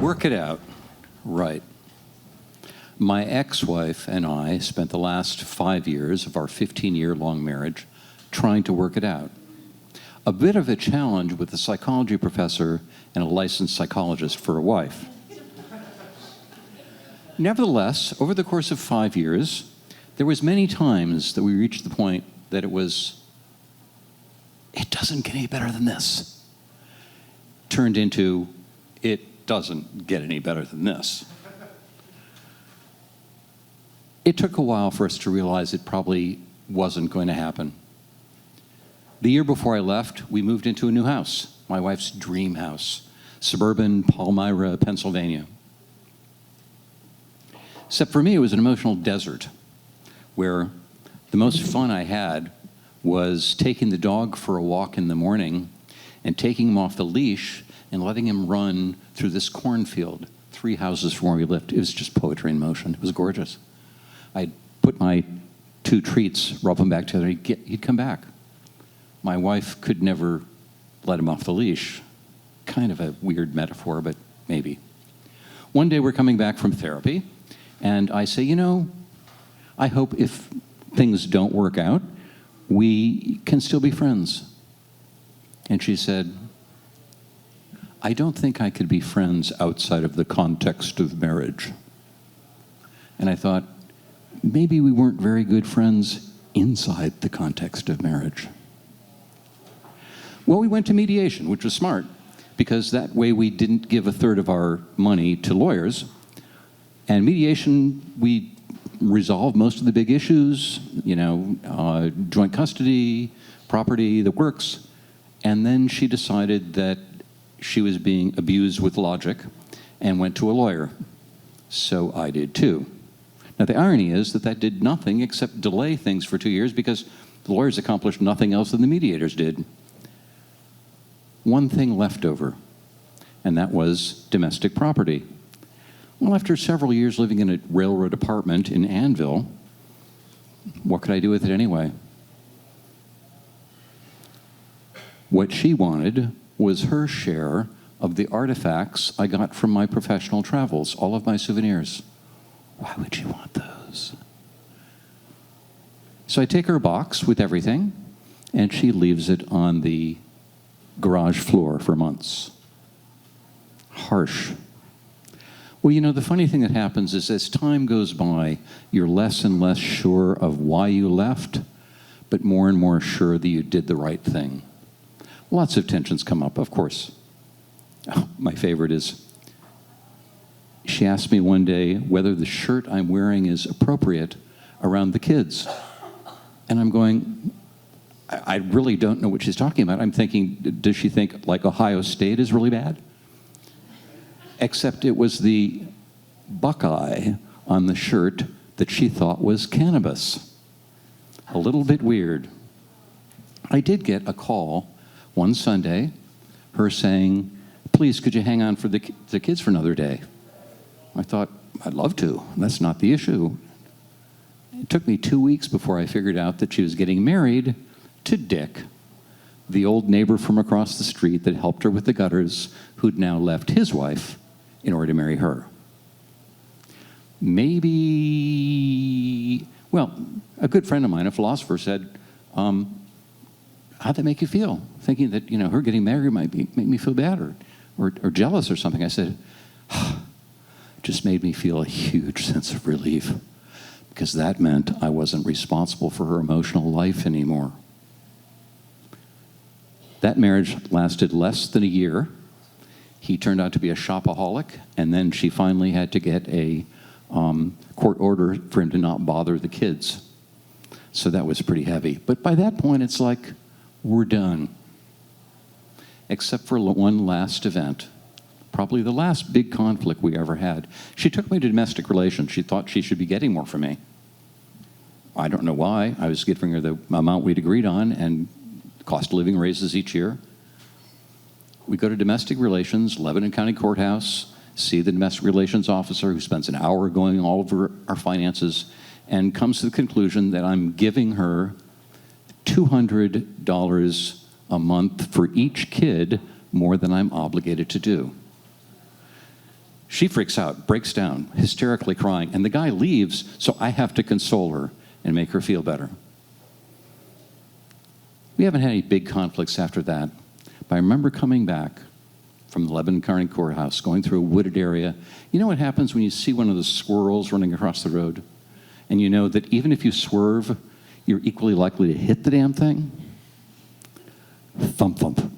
Work it out. Right. My ex-wife and I spent the last 5 years of our 15-year-long marriage trying to work it out. A bit of a challenge with a psychology professor and a licensed psychologist for a wife. Nevertheless, over the course of 5 years, there was many times that we reached the point that it doesn't get any better than this, turned into, it doesn't get any better than this. It took a while for us to realize it probably wasn't going to happen. The year before I left, we moved into a new house, my wife's dream house, suburban Palmyra, Pennsylvania. Except for me, it was an emotional desert where the most fun I had was taking the dog for a walk in the morning and taking him off the leash and letting him run through this cornfield, 3 houses from where we lived. It was just poetry in motion. It was gorgeous. I'd put my 2 treats, rub them back together, he'd come back. My wife could never let him off the leash. Kind of a weird metaphor, but maybe. One day we're coming back from therapy, and I say, I hope if things don't work out, we can still be friends. And she said, I don't think I could be friends outside of the context of marriage. And I thought, maybe we weren't very good friends inside the context of marriage. Well, we went to mediation, which was smart, because that way we didn't give a third of our money to lawyers. And mediation, we resolved most of the big issues, joint custody, property, the works. And then she decided that she was being abused with logic and went to a lawyer. So I did too. Now, the irony is that did nothing except delay things for 2 years because the lawyers accomplished nothing else than the mediators did. One thing left over, and that was domestic property. Well, after several years living in a railroad apartment in Annville, what could I do with it anyway? What she wanted was her share of the artifacts I got from my professional travels, all of my souvenirs. Why would she want those? So I take her box with everything, and she leaves it on the garage floor for months. Harsh. Well, the funny thing that happens is as time goes by, you're less and less sure of why you left, but more and more sure that you did the right thing. Lots of tensions come up, of course. Oh, my favorite is, she asked me one day whether the shirt I'm wearing is appropriate around the kids. And I'm going, I really don't know what she's talking about. I'm thinking, does she think like Ohio State is really bad? Except it was the Buckeye on the shirt that she thought was cannabis. A little bit weird. I did get a call one Sunday, her saying, please, could you hang on for the kids for another day? I thought, I'd love to. That's not the issue. It took me 2 weeks before I figured out that she was getting married to Dick, the old neighbor from across the street that helped her with the gutters, who'd now left his wife in order to marry her. Well, a good friend of mine, a philosopher, said, how'd that make you feel? Thinking that, her getting married might make me feel bad or jealous or something. I said, just made me feel a huge sense of relief because that meant I wasn't responsible for her emotional life anymore. That marriage lasted less than a year. He turned out to be a shopaholic, and then she finally had to get a court order for him to not bother the kids. So that was pretty heavy. But by that point, it's like, we're done. Except for one last event, probably the last big conflict we ever had. She took me to domestic relations. She thought she should be getting more from me. I don't know why. I was giving her the amount we'd agreed on, and cost of living raises each year. We go to domestic relations, Lebanon County Courthouse, see the domestic relations officer who spends an hour going all over our finances and comes to the conclusion that I'm giving her $200 a month for each kid more than I'm obligated to do. She freaks out, breaks down, hysterically crying, and the guy leaves, so I have to console her and make her feel better. We haven't had any big conflicts after that, but I remember coming back from the Lebanon County Courthouse, going through a wooded area. You know what happens when you see one of the squirrels running across the road? And you know that even if you swerve, you're equally likely to hit the damn thing? Thump, thump.